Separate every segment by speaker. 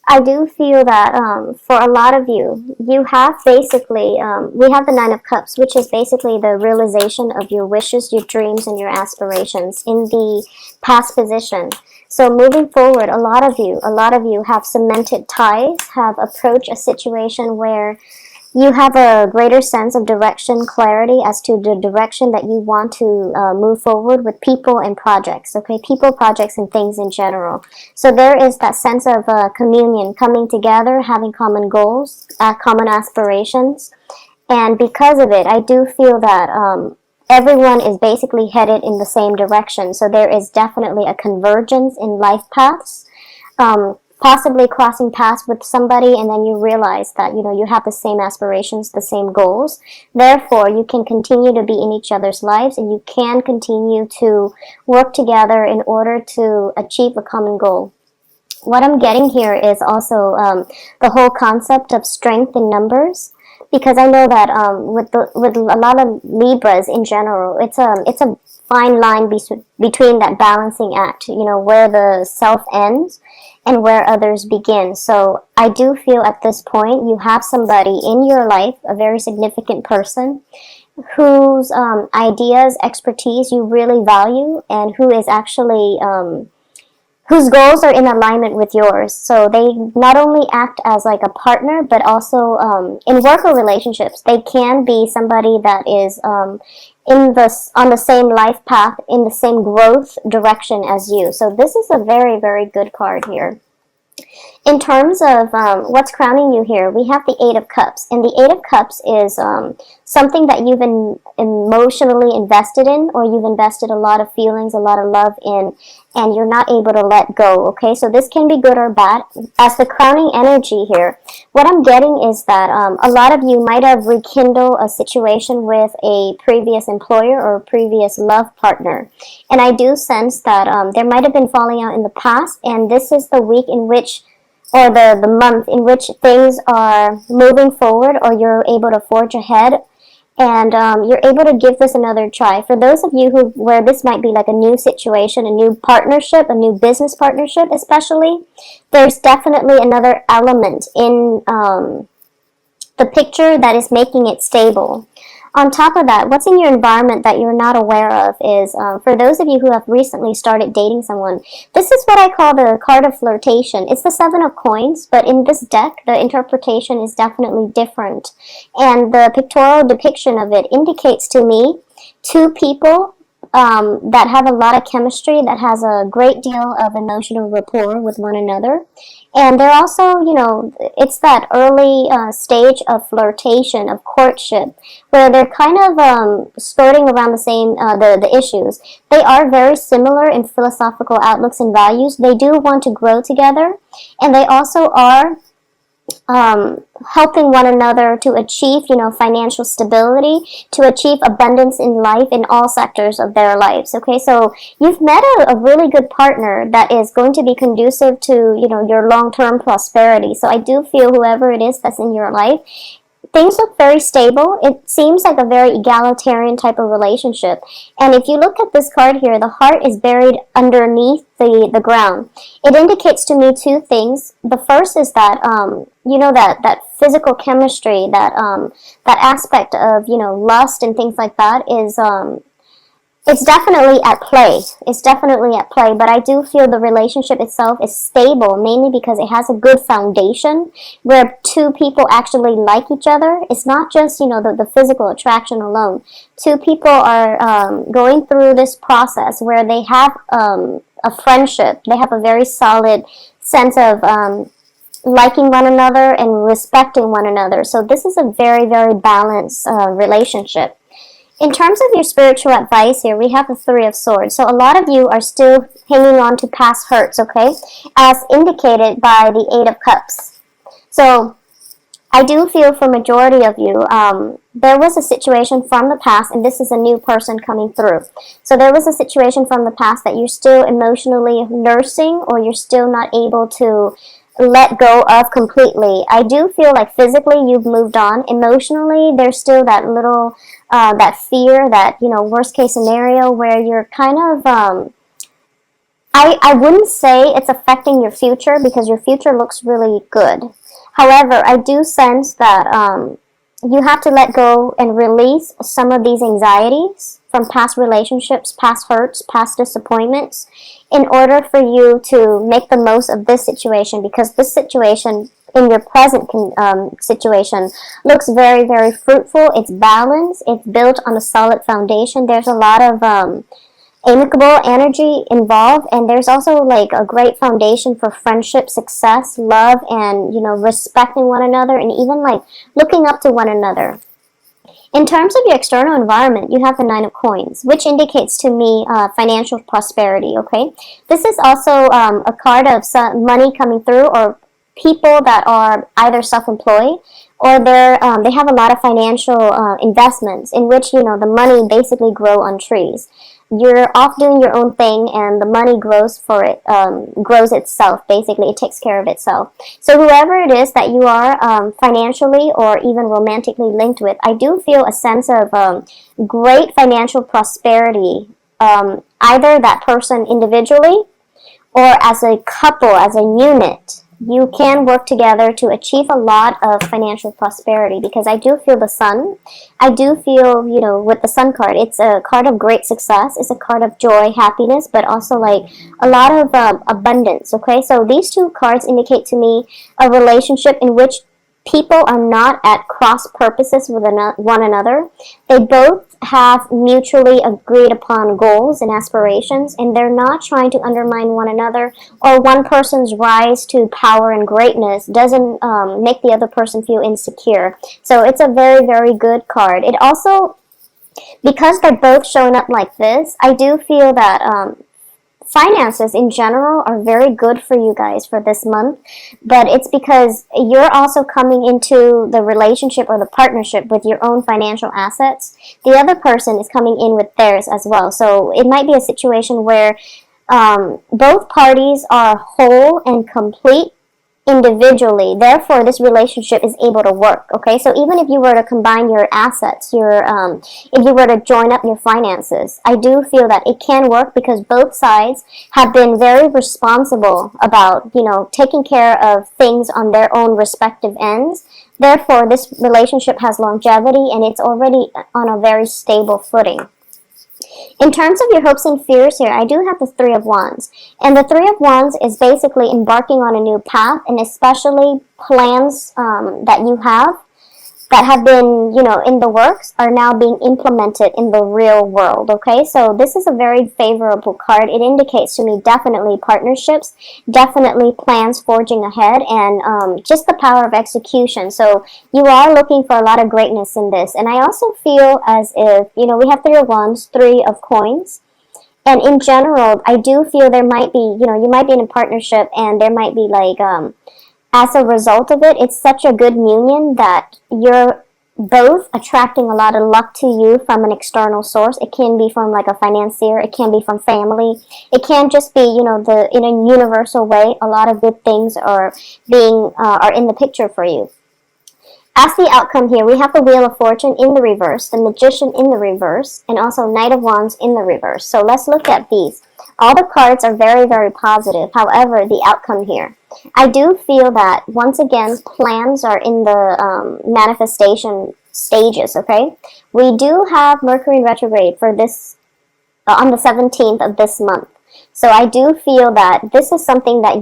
Speaker 1: I do feel that for a lot of you, you have basically, we have the Nine of Cups, which is basically the realization of your wishes, your dreams, and your aspirations in the past position. So moving forward, a lot of you have cemented ties, have approached a situation where you have a greater sense of direction, clarity as to the direction that you want to move forward with people and projects, okay? People, projects, and things in general. So there is that sense of communion, coming together, having common goals, common aspirations. And because of it, I do feel that everyone is basically headed in the same direction. So there is definitely a convergence in life paths. Possibly crossing paths with somebody, and then you realize that you have the same aspirations, the same goals. Therefore, you can continue to be in each other's lives, and you can continue to work together in order to achieve a common goal. What I'm getting here is also the whole concept of strength in numbers, because I know that with a lot of Libras in general, it's a fine line between that balancing act, where the self ends and where others begin. So I do feel at this point you have somebody in your life, a very significant person, whose ideas, expertise you really value, and who is actually whose goals are in alignment with yours. So they not only act as like a partner, but also in work or relationships, they can be somebody that is on the same life path, in the same growth direction as you. So this is a very, very good card here. In terms of what's crowning you here, we have the Eight of Cups. And the Eight of Cups is something that you've been emotionally invested in, or you've invested a lot of feelings, a lot of love in, and you're not able to let go, okay? So this can be good or bad. As the crowning energy here, what I'm getting is that a lot of you might have rekindled a situation with a previous employer or a previous love partner. And I do sense that there might have been falling out in the past, and this is the week in which, or the month in which things are moving forward, or you're able to forge ahead, and you're able to give this another try. For those of you where this might be like a new situation, a new partnership, a new business partnership especially, there's definitely another element in the picture that is making it stable. On top of that, what's in your environment that you're not aware of is, for those of you who have recently started dating someone, this is what I call the card of flirtation. It's the Seven of Coins, but in this deck, the interpretation is definitely different. And the pictorial depiction of it indicates to me two people that have a lot of chemistry, that has a great deal of emotional rapport with one another. And they're also, it's that early stage of flirtation, of courtship, where they're kind of skirting around the same, the issues. They are very similar in philosophical outlooks and values. They do want to grow together, and they also are helping one another to achieve, financial stability, to achieve abundance in life in all sectors of their lives. Okay, so you've met a really good partner that is going to be conducive to, your long-term prosperity. So I do feel whoever it is that's in your life, things look very stable. It seems like a very egalitarian type of relationship. And if you look at this card here, the heart is buried underneath the ground. It indicates to me two things. The first is that, that physical chemistry, that aspect of, lust and things like that is, it's definitely at play. It's definitely at play, but I do feel the relationship itself is stable, mainly because it has a good foundation where two people actually like each other. It's not just, the physical attraction alone. Two people are going through this process where they have a friendship. They have a very solid sense of liking one another and respecting one another. So this is a very, very balanced relationship. In terms of your spiritual advice here, we have the Three of Swords. So a lot of you are still hanging on to past hurts, okay? As indicated by the Eight of Cups. So I do feel for majority of you, there was a situation from the past, and this is a new person coming through. So there was a situation from the past that you're still emotionally nursing, or you're still not able to let go of completely. I do feel like physically you've moved on. Emotionally, there's still that little, that fear, that, worst case scenario where you're kind of, I wouldn't say it's affecting your future because your future looks really good. However, I do sense that you have to let go and release some of these anxieties from past relationships, past hurts, past disappointments, in order for you to make the most of this situation, because this situation in your present situation looks very, very fruitful. It's balanced. It's built on a solid foundation. There's a lot of amicable energy involved, and there's also like a great foundation for friendship, success, love, and respecting one another, and even like looking up to one another. In terms of your external environment, you have the Nine of Coins, which indicates to me financial prosperity. Okay, this is also a card of money coming through, or people that are either self-employed, or they have a lot of financial investments in which the money basically grow on trees. You're off doing your own thing, and the money grows itself. Basically, it takes care of itself. So whoever it is that you are financially or even romantically linked with, I do feel a sense of great financial prosperity, either that person individually or as a couple, as a unit. You can work together to achieve a lot of financial prosperity, because I do feel the sun. I do feel, with the sun card, it's a card of great success. It's a card of joy, happiness, but also like a lot of abundance. Okay, so these two cards indicate to me a relationship in which people are not at cross purposes with one another. They both have mutually agreed upon goals and aspirations, and they're not trying to undermine one another, or one person's rise to power and greatness doesn't make the other person feel insecure. So it's a very, very good card. It also, because they're both showing up like this, I do feel that finances in general are very good for you guys for this month, but it's because you're also coming into the relationship or the partnership with your own financial assets. The other person is coming in with theirs as well. So it might be a situation where both parties are whole and complete individually. Therefore, this relationship is able to work. Okay, so even if you were to combine your assets, if you were to join up your finances, I do feel that it can work, because both sides have been very responsible about taking care of things on their own respective ends. Therefore, this relationship has longevity, and it's already on a very stable footing. In terms of your hopes and fears here, I do have the Three of Wands. And the Three of Wands is basically embarking on a new path, and especially plans that you have that have been, in the works are now being implemented in the real world. Okay, so this is a very favorable card. It indicates to me definitely partnerships, definitely plans forging ahead, and just the power of execution. So you are looking for a lot of greatness in this. And I also feel as if, we have Three of Wands, Three of Coins. And in general, I do feel there might be, you might be in a partnership, and there might be like, as a result of it, it's such a good union that you're both attracting a lot of luck to you from an external source. It can be from like a financier, it can be from family, it can just be, in a universal way, a lot of good things are in the picture for you. As the outcome here, we have the Wheel of Fortune in the reverse, the Magician in the reverse, and also Knight of Wands in the reverse. So let's look at these. All the cards are very, very positive. However, the outcome here, I do feel that, once again, plans are in the manifestation stages, okay? We do have Mercury retrograde for this on the 17th of this month. So I do feel that this is something that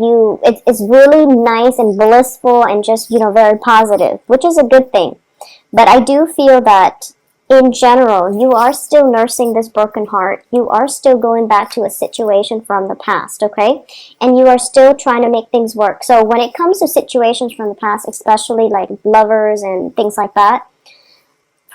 Speaker 1: it's really nice and blissful and just, very positive, which is a good thing. But I do feel that in general, you are still nursing this broken heart. You are still going back to a situation from the past, okay? And you are still trying to make things work. So when it comes to situations from the past, especially like lovers and things like that,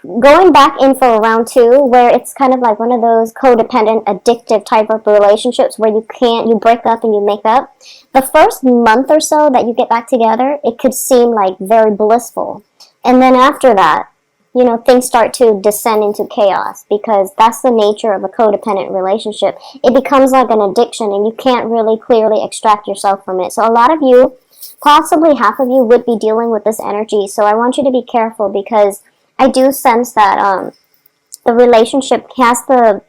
Speaker 1: going back in for round two, where it's kind of like one of those codependent, addictive type of relationships where you break up and you make up. The first month or so that you get back together, it could seem like very blissful. And then after that, things start to descend into chaos, because that's the nature of a codependent relationship. It becomes like an addiction, and you can't really clearly extract yourself from it. So a lot of you, possibly half of you, would be dealing with this energy. So I want you to be careful, because I do sense that the relationship has the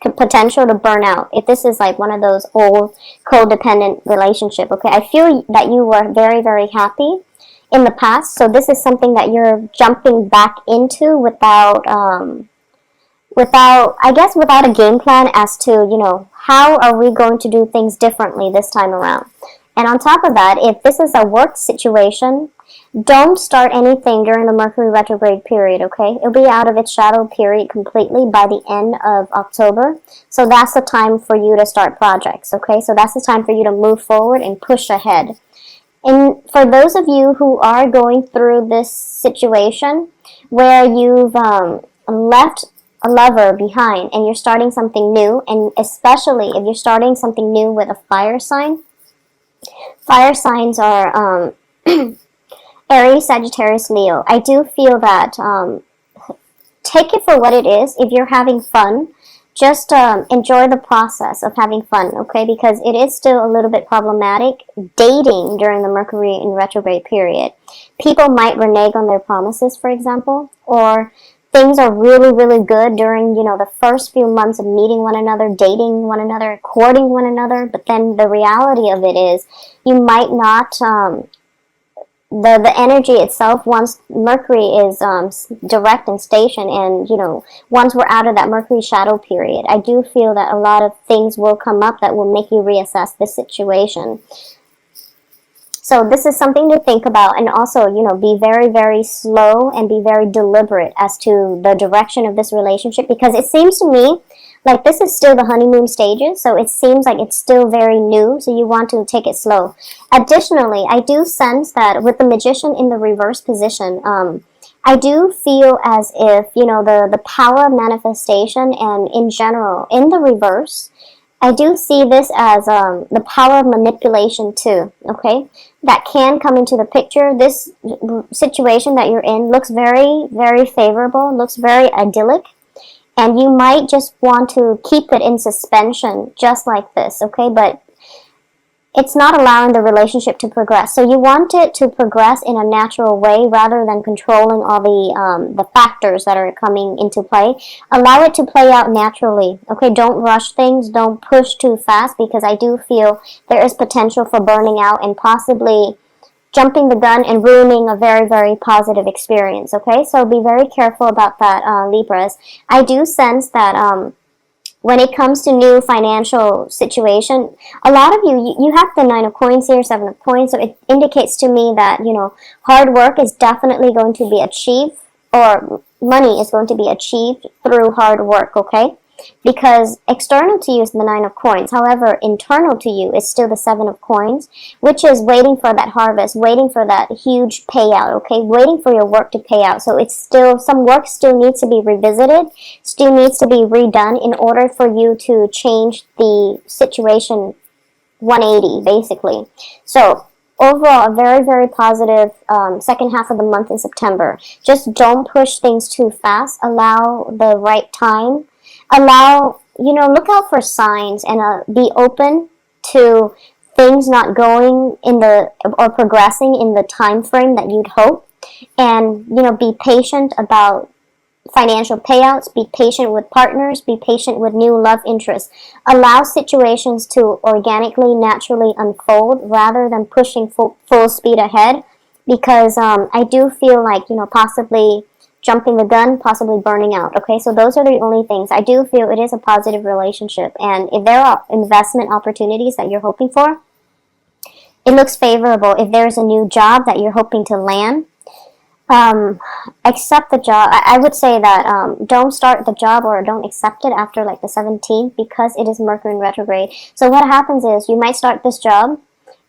Speaker 1: potential to burn out. If this is like one of those old codependent relationship, okay, I feel that you were very, very happy in the past. So this is something that you're jumping back into without a game plan as to, how are we going to do things differently this time around. And on top of that, if this is a work situation, don't start anything during the Mercury retrograde period, okay? It'll be out of its shadow period completely by the end of October. So that's the time for you to start projects, okay? So that's the time for you to move forward and push ahead. And for those of you who are going through this situation where you've left a lover behind and you're starting something new, and especially if you're starting something new with a fire sign, fire signs are Aries, Sagittarius, Leo. I do feel that take it for what it is. If you're having fun, just enjoy the process of having fun, okay? Because it is still a little bit problematic dating during the Mercury in retrograde period. People might renege on their promises, for example, or things are really, really good during, the first few months of meeting one another, dating one another, courting one another. But then the reality of it is you might not... The energy itself, once Mercury is direct and stationed, and once we're out of that Mercury shadow period, I do feel that a lot of things will come up that will make you reassess the situation. So this is something to think about, and also, be very, very slow and be very deliberate as to the direction of this relationship, because it seems to me like this is still the honeymoon stages, so it seems like it's still very new, so you want to take it slow. Additionally, I do sense that with the Magician in the reverse position, I do feel as if, the power of manifestation and in general, in the reverse, I do see this as the power of manipulation too, okay? That can come into the picture. This situation that you're in looks very, very favorable, looks very idyllic. And you might just want to keep it in suspension just like this, okay? But it's not allowing the relationship to progress. So you want it to progress in a natural way rather than controlling all the factors that are coming into play. Allow it to play out naturally, okay? Don't rush things. Don't push too fast, because I do feel there is potential for burning out and possibly jumping the gun and ruining a very, very positive experience, okay? So be very careful about that, Libras. I do sense that when it comes to new financial situation, a lot of you have the 9 of coins here, 7 of coins, so it indicates to me that, hard work is definitely going to be achieved, or money is going to be achieved through hard work, okay? Because external to you is the 9 of coins. However, internal to you is still the 7 of coins, which is waiting for that harvest, waiting for that huge payout, okay? Waiting for your work to pay out. So it's still, some work still needs to be revisited, still needs to be redone in order for you to change the situation 180, basically. So overall, a very, very positive second half of the month in September. Just don't push things too fast. Allow the right time. Allow, look out for signs, and be open to things not going or progressing in the time frame that you'd hope. And, be patient about financial payouts, be patient with partners, be patient with new love interests. Allow situations to organically, naturally unfold rather than pushing full speed ahead, because I do feel like, possibly jumping the gun, possibly burning out, okay? So those are the only things. I do feel it is a positive relationship, and if there are investment opportunities that you're hoping for, it looks favorable. If there's a new job that you're hoping to land, accept the job. I would say that don't start the job or don't accept it after like the 17th, because it is Mercury in retrograde. So what happens is you might start this job,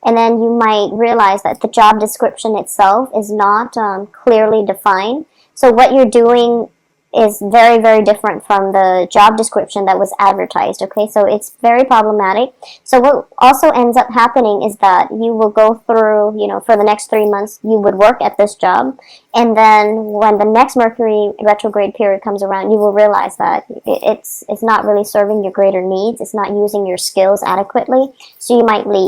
Speaker 1: and then you might realize that the job description itself is not clearly defined. So what you're doing is very, very different from the job description that was advertised, okay? So it's very problematic. So what also ends up happening is that you will go through, for the next 3 months, you would work at this job. And then when the next Mercury retrograde period comes around, you will realize that it's not really serving your greater needs. It's not using your skills adequately. So you might leave.